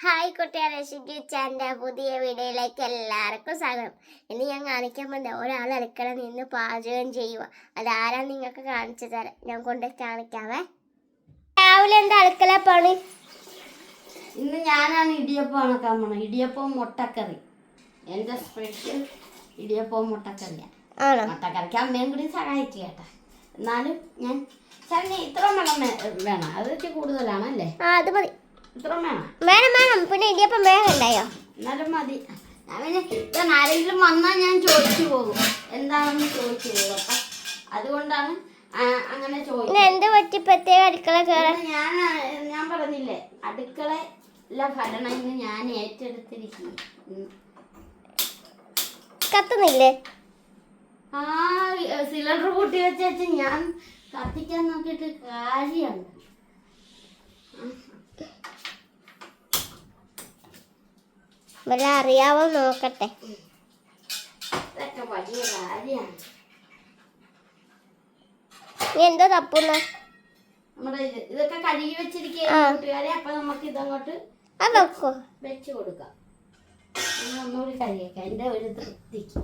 Hi കൂട്ടുകാരെ, ഷിജു ചാൻ്റെ പുതിയ വീഡിയോയിലേക്ക് എല്ലാവർക്കും സ്വാഗതം. ഇന്ന് ഞാൻ കാണിക്കാൻ പോകുന്നത് ഒരാൾ അടുക്കള നിന്ന് പാചകം ചെയ്യുക. അതാരാ നിങ്ങൾക്ക് കാണിച്ചു തരാം. ഞാൻ കൊണ്ട് കാണിക്കാവേ. രാവിലെ എന്താ അടുക്കള പണി? ഇന്ന് ഞാനാണ് ഇടിയപ്പം ആക്കാൻ പോണത്. ഇടിയപ്പവും മുട്ടക്കറി. എൻ്റെ സ്പെഷ്യൽ ഇടിയപ്പവും മുട്ടക്കറിയാണ്. ആണോ? മുട്ടക്കറിക്ക് അമ്മയും കൂടി സഹായിച്ചു കേട്ടോ. എന്നാലും ഞാൻ ശരി ഇത്ര വെള്ളം വേണം. അത് കൂടുതലാണല്ലേ? അത് മതി. ഇത്ര വേണം. വേണം. പിന്നെ ഇടിയപ്പം വേഗണ്ടായോ? എന്നാലും മതി. ഞാൻ പിന്നെ ആരെങ്കിലും വന്നാൽ ഞാൻ ചോദിച്ചു പോകും, എന്താണെന്ന് ചോദിച്ചു പോകും. അപ്പം അതുകൊണ്ടാണ് അങ്ങനെ ചോദിച്ചത്. എന്ത് പറ്റി പ്രത്യേക അടുക്കള കയറാൻ? ഞാൻ പറഞ്ഞില്ലേ, അടുക്കളയിലെ ഭരണം ഇന്ന് ഞാൻ ഏറ്റെടുത്തിരിക്കുന്നു. കത്തുന്നില്ലേ? സിലിണ്ടർ കൂട്ടി വെച്ചു ഞാൻ കത്തിക്കാൻ നോക്കിയിട്ട് കാര്യമാണ്. വല്ല അറിയാവോ നോക്കട്ടെ. ഇതൊക്കെ വലിയ കാര്യമാണ്. നീ എന്തോ തപ്പുന്ന? നമ്മുടെ ഇതൊക്കെ കഴുകി വെച്ചിരിക്കുക കൂട്ടുകാരെ. അപ്പൊ നമുക്ക് ഇതങ്ങോട്ട് വെച്ച് കൊടുക്കാം. ഒന്നുകൂടി കഴുകിയേക്കാം എൻ്റെ ഒരു തൃപ്തിക്ക്.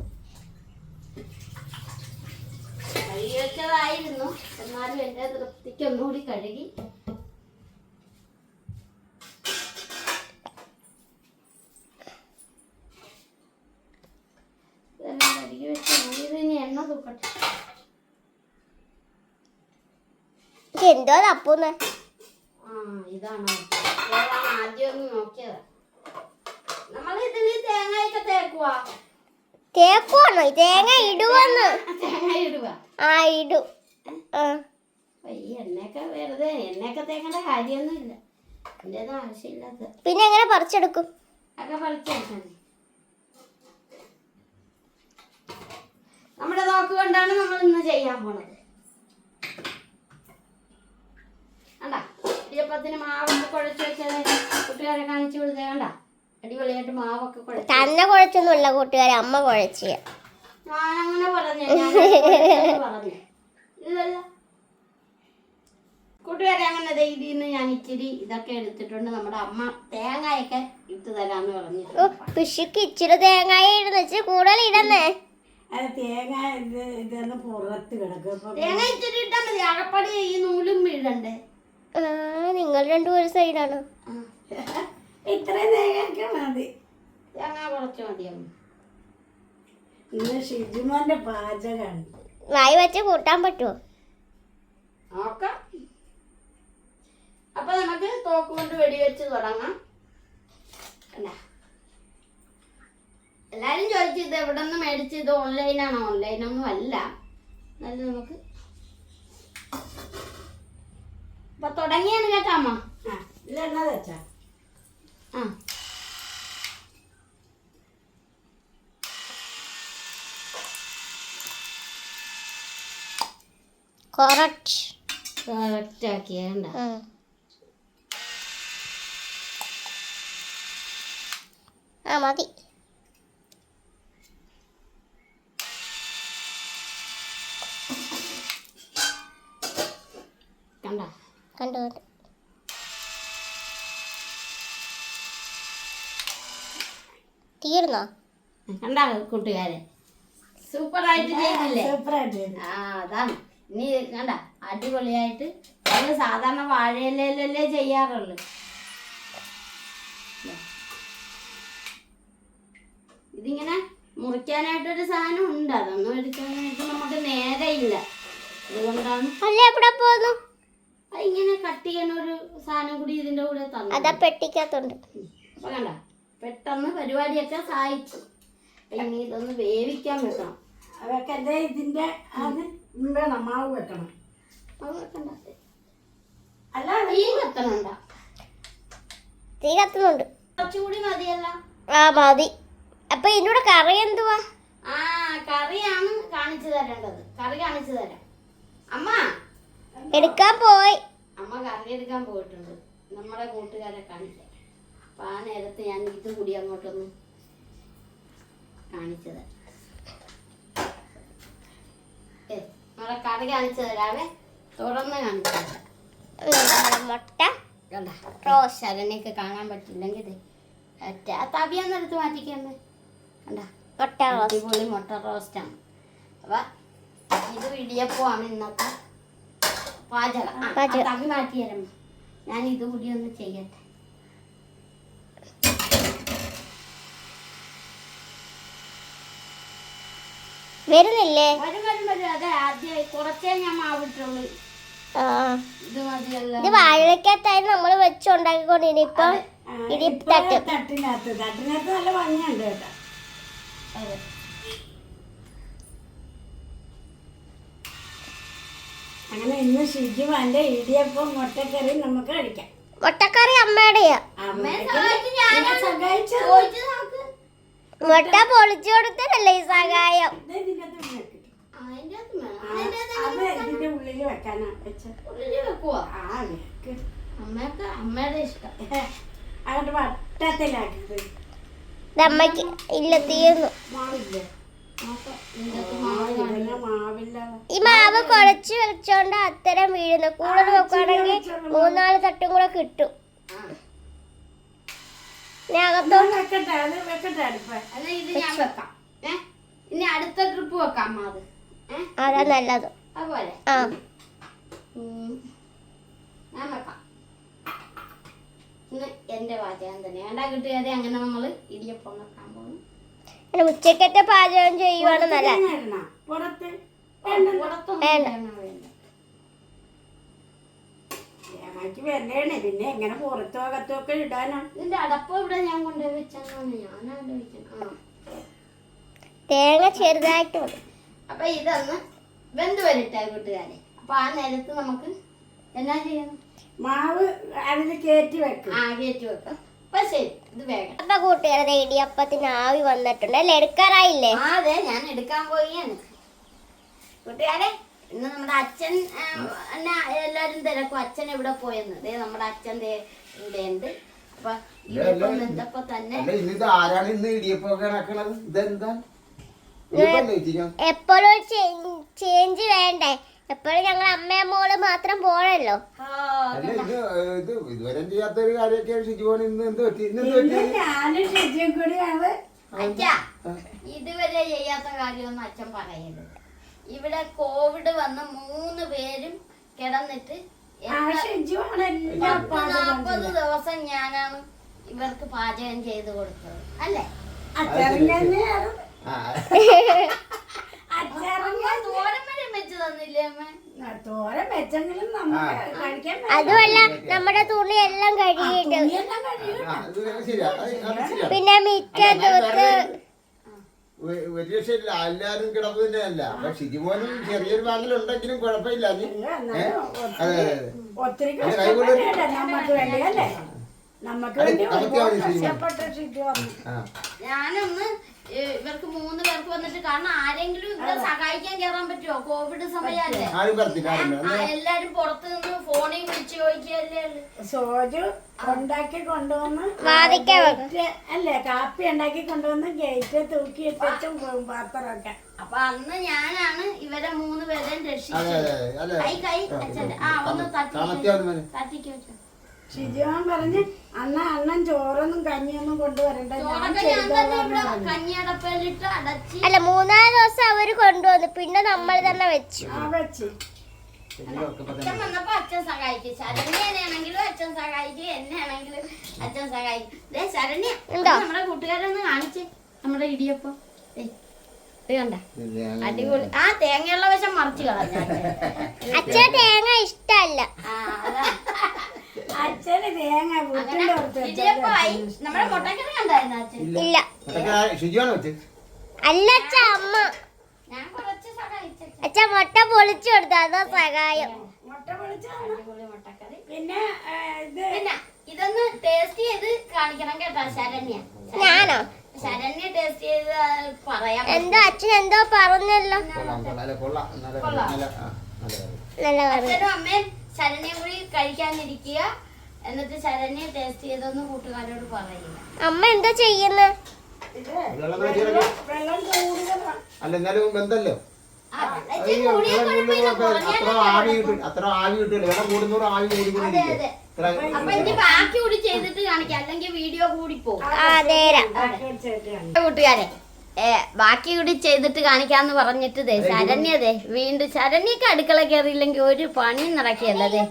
കഴുകി വെച്ചതായിരുന്നു, എന്നാലും എൻ്റെ തൃപ്തിക്ക് ഒന്നുകൂടി കഴുകി. കഴുകി വെച്ച് ഇതിന് എണ്ണ തൂക്കട്ടെ. എന്തോ തപ്പുന്ന? ഇതാണ് ആദ്യം ഒന്ന് നോക്കിയതാ. നമ്മൾ ഇതിന് തേങ്ങയൊക്കെ തേക്കുവാണോ? തേങ്ങ ഇടുവന്ന്? തേങ്ങ ഇടുക? ഇടും. ഈ എണ്ണയൊക്കെ വെറുതെ എണ്ണയൊക്കെ തേക്കേണ്ട കാര്യമൊന്നുമില്ല. എൻ്റെ ആവശ്യമില്ലാത്ത. പിന്നെ എങ്ങനെ പറിച്ചെടുക്കും? ഒക്കെ പറിച്ചെടുക്കാൻ നമ്മുടെ നോക്ക് കൊണ്ടാണ് നമ്മൾ ഇന്ന് ചെയ്യാൻ പോണത്. കണ്ടാ, ഇടിയപ്പത്തിന് മാവൊക്കെ കുഴച്ച് വെച്ചത് കൂട്ടുകാരെ കാണിച്ചു കൊടുത്തേ. കണ്ടാ, അടിപൊളിയായിട്ട് മാവൊക്കെ കുഴച്ച്. തന്നെ കുഴച്ചൊന്നുമില്ല കൂട്ടുകാരെ, അമ്മ കുഴച്ച. ഞാനങ്ങനെ പറഞ്ഞു ഇല്ലല്ല കൂട്ടുകാരെ. അങ്ങനെ ഇതിന്ന് ഞാൻ ഇച്ചിരി ഇതൊക്കെ എടുത്തിട്ടുണ്ട്. നമ്മുടെ അമ്മ തേങ്ങയൊക്കെ ഇട്ട് തരാന്ന് പറഞ്ഞു. കൃഷിക്ക് ഇച്ചിരി തേങ്ങായ ഇടുന്ന കൂടുതൽ ഇടന്നേ. തേങ്ങ ഇച്ചിരി ഇട്ടാ മതി. അകപ്പടി ഈ നൂലും വീഴണ്ടേ. നിങ്ങൾ രണ്ടും ഒരു സൈഡാണ്. ഇത്രയും തേങ്ങ മതി. തേങ്ങ കുറച്ച് മതിയാവും. ഇന്ന് ഷിജുമോന്റെ പാചകമാണ്. വായി വെച്ച് കൂട്ടാൻ പറ്റുമോ? നോക്കാം. അപ്പൊ നമുക്ക് തോക്ക് കൊണ്ട് വെടിവെച്ച് തുടങ്ങാം. എല്ലാരും ചോദിച്ചു ഇത് എവിടെ നിന്ന് മേടിച്ച്, ഇത് ഓൺലൈനാണോ? ഓൺലൈനൊന്നും അല്ല. എന്നാലും നമുക്ക് അപ്പൊ തുടങ്ങിയാണ് കേട്ടാമ്മ. ഇതെന്നാ വെച്ചാ കറക്റ്റ് ആക്കിയണ്ട. മതി. കണ്ടോ? തീർന്നോ? കണ്ടാ കൂട്ടുകാരെ, സൂപ്പറായിട്ട് ചെയ്തില്ലേ? അതാണ്. ഇനി കണ്ട അടിപൊളിയായിട്ട്. നമ്മൾ സാധാരണ വാഴയിലല്ലേ ചെയ്യാറുള്ളു. ഇതിങ്ങനെ മുറിക്കാനായിട്ടൊരു സാധനം ഉണ്ട്. അതൊന്നും എടുക്കാനായിട്ട് നമുക്ക് നേരെയില്ല. അതുകൊണ്ടാണ്. ഇങ്ങനെ കട്ട് ചെയ്യണ ഒരു സാധനം കൂടി ഇതിന്റെ കൂടെ തന്നു. അതാ പെട്ടിക്കകത്തുണ്ട്. അപ്പൊ കണ്ട പെട്ടെന്ന് പരിപാടിയൊക്കെ സഹായിച്ചു. ഇനി ഇതൊന്ന് വേവിക്കാൻ വെക്കണം. അതൊക്കെ ഇതിന്റെ വേണം. മാവ് വെക്കണം. മാവ് വെക്കണ്ട. അല്ല തീ കത്തണുണ്ട. തീ കത്തുന്നുണ്ട്. കുറച്ചുകൂടി മതിയല്ല? മതി. അപ്പൊ ഇതിനൂടെ കറി എന്തുവാ? കറിയാണ് കാണിച്ചു തരേണ്ടത്. കറി കാണിച്ചു തരാം. അമ്മ എടുക്കാൻ പോയി. അമ്മ കറി എടുക്കാൻ പോയിട്ടുണ്ട്. നമ്മുടെ കൂട്ടുകാരെ കാണിച്ചു. അപ്പൊ ആ നേരത്തെ ഞാൻ ഇത് കൂടി അങ്ങോട്ടൊന്ന് കാണിച്ചു തരാം. നമ്മളെ കറി കാണിച്ചു തരാവേ. തുറന്ന് കാണിച്ചു തരാം. മുട്ട കണ്ട റോസ്റ്റ്. ശരണ്യൊക്കെ കാണാൻ പറ്റില്ലെങ്കിൽ തവിയാന്നെടുത്ത് മാറ്റിക്കമ്മേ. കണ്ട മുട്ട റോസ്റ്റ്. അടിപൊളി മുട്ട റോസ്റ്റാണ്. അപ്പൊ ഇത് ഇടിയപ്പമാണ് ഇന്നത്തെ പാചകം. തവി മാറ്റി തരാം. ഞാൻ ഇത് കൂടി ഒന്ന് ചെയ്യട്ടെ. വരുന്നില്ലേ? വരും വരും വരും. അതെ ആദ്യം കുറച്ചേ ഞാൻ മാവിട്ടുള്ളൂ. ആ, ഇത് മതിയല്ലോ. ഇത് വാഴക്കകത്തായിരുന്നു നമ്മൾ വെച്ചുണ്ടാക്കിക്കൊണ്ടിരുന്നു. ഇപ്പൊ ഇടിത്തട്ട്. തട്ടിനകത്ത് നല്ല ഭംഗിയുണ്ട് കേട്ടോ. അതെ. അങ്ങനെ ഇന്ന് ഷിജുവാന്റെ ഇടിയപ്പം മുട്ടക്കറി നമുക്ക് കഴിക്കാം. മുട്ടക്കറി അമ്മയുടെയാ. അമ്മയെ സഹായിച്ച് ഞാനാ സഹായിച്ചത്. ചോദിച്ചു നോക്ക്. മുട്ട പൊളിച്ചു കൊടുത്തതല്ലേ ഈ സഹായം. ഇതിന്റെ അകത്ത് വെക്ക്. അതിന്റെ അകത്ത് വേണം. ആ, അതിന്റെ അകത്ത് അത് ഇതിന്റെ ഉള്ളിൽ വെക്കാനാ വെച്ചത്. ഉള്ളില് വെക്കുവോ? ആ വെക്ക്. അമ്മക്ക് അമ്മയുടെ ഇഷ്ടം. അങ്ങോട്ട് വട്ടത്തിലാക്കത്. ഇത് അമ്മയ്ക്ക് ഇല്ല, തീർന്നു. മാവില്ലേ? നോക്കാം. ഇതിന്റെ അകത്ത് മാവില്ല, മാവ് കാണില്ല. മാവില്ല. ഈ മാവ് കുഴച്ച് വെച്ചോണ്ട് അത്തരം വീഴുന്നു. കൂടുതൽ വെക്കുകയാണെങ്കിൽ 3-4 തട്ടും കൂടെ കിട്ടും. ആ. ഞാൻ അകത്തോട്ട് വെക്കട്ടെ, അത് വെക്കട്ടെ അടുപ്പ. അല്ല ഇത് ഞാൻ വെക്കാം. ഇനി അടുത്ത ട്രിപ്പ് വെക്കാം മാവ്. അതാ നല്ലത്. അതുപോലെ ആ, ഞാൻ വെക്കാം. ഇന്ന് എന്റെ പാചകം തന്നെ. വേണ്ട കിട്ടുകാരെ അങ്ങനെ നമ്മള് ഇടിയപ്പം വെക്കാൻ പോകുന്നു. പിന്നെ ഉച്ചക്കത്തെ പാചകം ചെയ്യുവാണ് നല്ല. ഇടണോ? പുറത്ത് പുറത്തൊന്നും വേണ്ട. ഞങ്ങൾക്ക് വെള്ളയാണ്. പിന്നെ എങ്ങനെ പുറത്തും അകത്തും ഒക്കെ ഇടാനാ? ഇതിന്റെ അടപ്പ് ഇവിടെ ഞാൻ കൊണ്ടുപോയി വെച്ചാണ് ഞാൻ ആലോചിക്കണം. ആ തേങ്ങ ചെറുതായിട്ട് മതി. അപ്പൊ ഇതൊന്ന് വെന്ത് വരട്ടെ കൂട്ടുകാരെ. അപ്പൊ ആ നേരത്ത് നമുക്ക് എന്നാ ചെയ്യണം? മാവ് അതിൽ കയറ്റി വെക്കും. കയറ്റി വെക്കാം. അപ്പൊ ശരി, ഇത് വേഗം. അപ്പൊ കൂട്ടുകാരുടെ ഇടിയപ്പത്തിന് ആവി വന്നിട്ടുണ്ട് അല്ലേ? എടുക്കാറായില്ലേ? അതെ, ഞാൻ എടുക്കാൻ പോവുകയാണ് കൂട്ടുകാരെ. ഇന്ന് നമ്മുടെ അച്ഛൻ എന്നെ എല്ലാരും തിരക്കും. അച്ഛൻ എവിടെ പോയെന്ന്. ദേ നമ്മുടെ അച്ഛൻ ഇവിടെ ഉണ്ട്. അപ്പൊ ഇടിയപ്പം വെന്തപ്പോ തന്നെ ഇന്നിത് ആരാണ് ഇന്ന് ഇടിയപ്പൊക്കെ ഇണക്കണത്? ഇതെന്താ ഇടിയപ്പല്ലേ ചിക്കൻ? എപ്പോഴും ചേഞ്ച് വേണ്ടേ? എപ്പോഴും ഞങ്ങൾ അമ്മയും മോള് മാത്രം പോണല്ലോ. അല്ല ഇത് ഇതുവരെ ചെയ്യാത്തൊരു കാര്യമൊക്കെയാണ് ഷിജുവോൻ ഇന്ന് എന്ത് പറ്റി? ഇന്ന് എന്ത് പറ്റി? ഞാനും ഷിജുവും കൂടിയാണ്. അച്ഛാ ഇതുവരെ ചെയ്യാത്ത കാര്യമൊന്നും അച്ഛൻ പറയരുത്. ഇവിടെ കോവിഡ് വന്ന് 3 പേരും കിടന്നിട്ട് ആ ഷിജുവാണ് എല്ലാം പാചകം 40 ദിവസം ഞാനാണ് ഇവർക്ക് പാചകം ചെയ്ത് കൊടുത്തത് അല്ലേ? അച്ചാറും തന്നെയാണ്. ആ, അച്ചാറും അമ്മ തോരൻ വരെ വെച്ച് തന്നില്ലേ അമ്മ? തോരൻ വെച്ചെങ്കിലും നമുക്ക് കഴിക്കാൻ അതുമല്ല നമ്മുടെ തുണി എല്ലാം കഴുകിയിട്ട് തുണിയെല്ലാം കഴിയും. ആ, ഇത് ശരിയാ. അത് ശരിയാ. പിന്നെ മിക്ക തൂത്ത് ഒരു രക്ഷയില്ല. എല്ലാരും കിടപ്പ് തന്നെയല്ല. അപ്പൊ ഷിജുമോനും ചെറിയൊരു വാങ്ങലുണ്ടെങ്കിലും കുഴപ്പമില്ല. അത് അതെ അതെ അതെ. ഒത്തിരി അത് കൈകൊണ്ട് കഷ്ടപ്പെട്ടില്ല നമുക്ക് വേണ്ടി അല്ലേ? നമുക്ക് വേണ്ടി ഒരുപാട് കഷ്ടപ്പെട്ട ഷിജു വന്നു. ആ, ഞാനൊന്ന് ഇവർക്ക് 3 പേർക്ക് വന്നിട്ട് കാരണം ആരെങ്കിലും ഇവിടെ സഹായിക്കാൻ കയറാൻ പറ്റുമോ? കോവിഡ് സമയല്ലേ? ആരും പറഞ്ഞില്ല, ആരും പറഞ്ഞില്ല. എല്ലാരും പുറത്ത് നിന്ന് ഫോണിൽ വിളിച്ച് ചോദിക്കുകയല്ലേ ഉള്ളു. സോജു ഉണ്ടാക്കി കൊണ്ടുവന്ന് വാതിക്ക വെക്കും. ഗേറ്റ് അല്ലേ കാപ്പി ഉണ്ടാക്കി കൊണ്ടുവന്ന് ഗേറ്റ് തൂക്കിയിട്ടും പോകും പാത്രമൊക്കെ. അപ്പൊ അന്ന് ഞാനാണ് ഇവരെ 3 പേരെയും അതെ രക്ഷിച്ചത്. അതെ അതെ. കൈ അച്ഛന്റെ ഒന്ന് താമസിയാതെ മതി. തട്ടിക്ക് വെച്ചോ. ഷിജുവാൻ പറഞ്ഞ് അണ്ണൻ ചോറൊന്നും കഞ്ഞിയൊന്നും കൊണ്ടുവരണ്ട, ഞാൻ ചോറൊക്കെ ഞാൻ തന്നെ ചെയ്തോളാം ഇവിടെ പറഞ്ഞു. കഞ്ഞിയടപ്പയിലിട്ട് അടച്ച് അല്ല 3-4 ദിവസം അവര് കൊണ്ടുവന്നു. പിന്നെ നമ്മൾ തന്നെ വെച്ചു. ആ വെച്ച് അച്ഛൻ വന്നപ്പോ അച്ഛൻ സഹായിക്കും. ശരണ്യനാണെങ്കിലും അച്ഛൻ സഹായിക്കും, എന്നെ ആണെങ്കിലും അച്ഛൻ സഹായിക്കും. ദേ ശരണ്യ ഉണ്ടോ? നമ്മുടെ കൂട്ടുകാരൊന്ന് കാണിച്ച് നമ്മുടെ ഇടിയപ്പം. ദേ, ഇത് കണ്ട അടിപൊളി. ആ തേങ്ങയുള്ള വശം മറിച്ച് കളഞ്ഞ അച്ഛൻ തേങ്ങ ഇഷ്ടല്ല. അതാ അച്ഛന് തേങ്ങ അങ്ങനെ വീട്ടിൽ കൊടുത്ത് ഇടിയപ്പമായി. നമ്മുടെ മുട്ടക്കറി കണ്ടായിരുന്നു അച്ഛൻ? ഇല്ല. ഷിജുവാണ് വെച്ചത്. അല്ല അച്ഛ, അമ്മ. ഞാൻ കുറച്ച് സഹായിച്ചു. അച്ഛ മുട്ട പൊളിച്ചു കൊടുത്തു. അതാ സഹായം. മുട്ട പൊളിച്ചാണ്. അടിപൊളി മുട്ടക്കറി. പിന്നെ ഇത് പിന്നെ ഇതൊന്ന് ടേസ്റ്റ് ചെയ്ത് കാണിക്കണം കേട്ടോ ശരണ്യ. ഞാനോ? ശരണ്യ ടേസ്റ്റ് ചെയ്ത് പറയാം. എന്തോ അച്ഛൻ എന്തോ പറഞ്ഞല്ലോ. കൊള്ളാം കൊള്ളാം. അല്ല കൊള്ളാം. നല്ല കൊള്ളാം. നല്ല ആ, നല്ല കാര്യം. നല്ല പറഞ്ഞു. അച്ഛനും അമ്മയും ശരണ്യം കൂടി കഴിക്കാനിരിക്കുക. എന്നിട്ട് ശരണ്യ ടേസ്റ്റ് ചെയ്തൊന്ന് കൂട്ടുകാരോട് പറയുക. അമ്മ എന്താ ചെയ്യുന്നത്? ഇത് വെള്ളം വെച്ചിട്ട് വെള്ളം കൂടുതലാണ്. അല്ല എന്നാലും ബന്ധല്ലോ. അയ്യോ, ഇവിടെ കൂടുന്നവർക്ക് അത്ര ആവി കിട്ടില്ല. ഇവിടെ കൂടുന്നവർ ആവി കൂടിക്കൊണ്ടിരിക്കും. അപ്പൊ ഇനി ബാക്കി കൂടി ചെയ്തിട്ട് കാണിക്കാം, അല്ലെങ്കിൽ വീഡിയോ കൂടി പോകും. കൂട്ടുകാരെ ബാക്കി കൂടി ചെയ്തിട്ട് കാണിക്കാന്ന് പറഞ്ഞിട്ട് ശരണ്യതേ വീണ്ടും ശരണ്യൊക്കെ അടുക്കള കയറിയില്ലെങ്കിൽ ഒരു പണി നടക്കിയല്ലേ.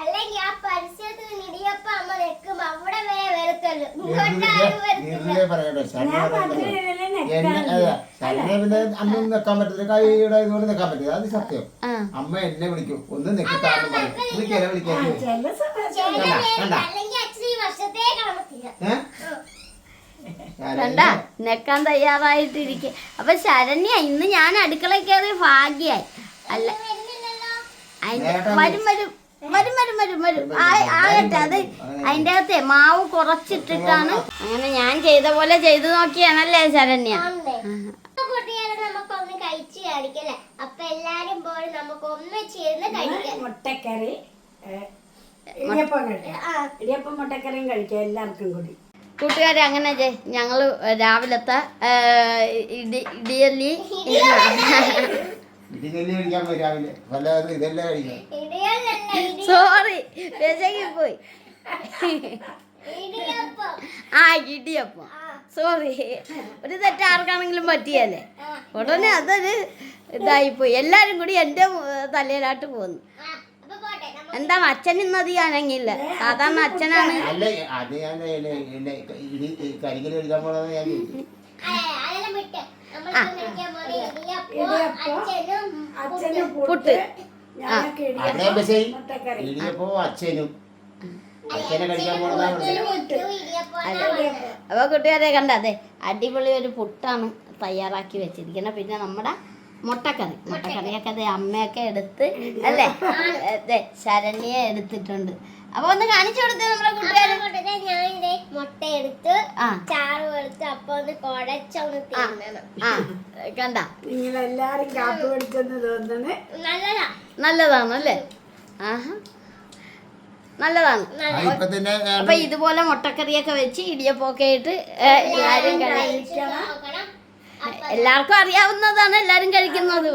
അല്ലെങ്കിൽ ആ പരിസരത്ത് ഇടിയപ്പം അമ്മ വെക്കുമ്പോ അവിടെ വരെ വെറുക്കല്ലോ. പറയട്ടെ, പിന്നെ അന്നും നിക്കാൻ പറ്റത്തില്ല, കൈയുടെ ഇതുകൊണ്ട് നിക്കാൻ പറ്റില്ല. അത് സത്യം. അമ്മ എന്നെ വിളിക്കും, ഒന്ന് നിൽക്കാന്ന് പറയും, വിളിക്കാതെ വിളിക്കാതെ അല്ലെങ്കിൽ അച്ഛൻ ഈ വർഷത്തേക്ക് പറ്റില്ല. കണ്ടാ നെക്കാൻ തയ്യാറായിട്ടിരിക്കെ. അപ്പൊ ശരണ്യ ഇന്ന് ഞാൻ അടുക്കള കയറി ഭാഗ്യായി. അല്ല വരും വരും വരും വരും വരും വരും ആകട്ടെ. അത് അതിന്റെ അകത്തെ മാവ് കുറച്ചിട്ടിട്ടാണ്. അങ്ങനെ ഞാൻ ചെയ്ത പോലെ ചെയ്തു നോക്കിയാണല്ലേ ശരണ്യ. കൂട്ടുകാരെ നമുക്കൊന്ന് കഴിച്ചു കാണിക്കല്ലേ. അപ്പൊ എല്ലാരും പോയി നമുക്ക് ഒന്നിച്ചിരുന്ന് കഴിക്കാം. മുട്ടക്കറി ഇടിയപ്പം കഴിക്കാം. ഇടിയപ്പം മുട്ടക്കറിയും കഴിക്കാം എല്ലാവർക്കും കൂടി. കൂട്ടുകാരെ അങ്ങനെ ഞങ്ങള് രാവിലത്തെ ഇടിയല്ലി ഇടിനെല്ലി കഴിക്കാൻ പോയി രാവിലെ. വല്ലാതെ ഇതെല്ലാം കഴിക്കാം. സോറി വിശകി പോയി. ആ ഇടിയപ്പം സോറി, ഒരു തെറ്റ് ആർക്കാണെങ്കിലും പറ്റിയല്ലേ. ഉടനെ അതൊരു ഇതായിപ്പോയി. എല്ലാരും കൂടി എന്റെ തലയിലാട്ട് പോന്നു. എന്താണ് അച്ഛൻ ഇന്നത് അനങ്ങില്ല. സാധാരണ അച്ഛനാണ്. അല്ല അത് ഞാൻ കരിക്കല് കഴിക്കാൻ പോണെന്ന് ഞാൻ പുട്ട് ഇടിയപ്പോ അച്ഛനും അച്ഛനെ കഴിക്കാൻ പോണതാണ്. അപ്പൊ കൂട്ടുകാരെ കണ്ട അതെ അടിപൊളി ഒരു പുട്ടാണ് തയ്യാറാക്കി വെച്ചിരിക്കുന്നത്. പിന്നെ നമ്മുടെ മുട്ടക്കറിയൊക്കെ അതെ അമ്മയൊക്കെ എടുത്ത് അല്ലേ അതെ ശരണ്യെ എടുത്തിട്ടുണ്ട്. അപ്പൊ ഒന്ന് കാണിച്ചു കൊടുത്തേ നമ്മുടെ കൂട്ടുകാരെ. ഞാൻ മുട്ട എടുത്ത് ചാറ് എടുത്ത് അപ്പൊ ഒന്ന് കുഴച്ചൊന്ന് തിന്നണം. കണ്ട നിങ്ങളെല്ലാരും കാപ്പി പിടിച്ചെന്ന് തോന്നുന്നു. നല്ലതാണ് അല്ലേ. ആഹാ നല്ലതാണ്. അപ്പൊ ഇതുപോലെ മുട്ടക്കറിയൊക്കെ വെച്ച് ഇടിയപ്പൊക്കെ ഇട്ട് എല്ലാരും കഴിക്കണം. എല്ലാവർക്കും അറിയാവുന്നതാണ്, എല്ലാരും കഴിക്കുന്നത്.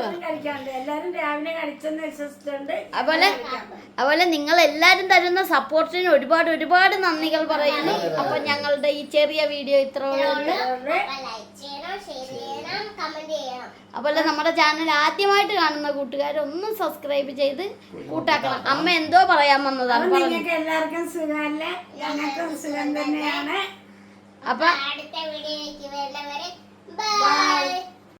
എല്ലാരും രാവിലെ കഴിച്ചെന്ന് വിശ്വസിച്ചുണ്ട്. അതുപോലെ നിങ്ങൾ എല്ലാരും തരുന്ന സപ്പോർട്ടിന് ഒരുപാട് ഒരുപാട് നന്ദികൾ പറയുന്നു. അപ്പൊ ഞങ്ങളുടെ ഈ ചെറിയ വീഡിയോ ഇത്രയുള്ളൂ. അതുപോലെ നമ്മുടെ ചാനൽ ആദ്യമായിട്ട് കാണുന്ന കൂട്ടുകാർ ഒന്ന് സബ്സ്ക്രൈബ് ചെയ്ത് കൂട്ടാക്കണം. അമ്മ എന്തോ പറയാൻ വന്നതാണ്. നിങ്ങൾക്ക് എല്ലാവർക്കും സുഖമല്ലേ? ഞങ്ങൾക്കും സുഖം തന്നെയാണ്. അപ്പൊ അടുത്ത വീഡിയോയിലേക്ക് വരുന്നവരെ ബൈ.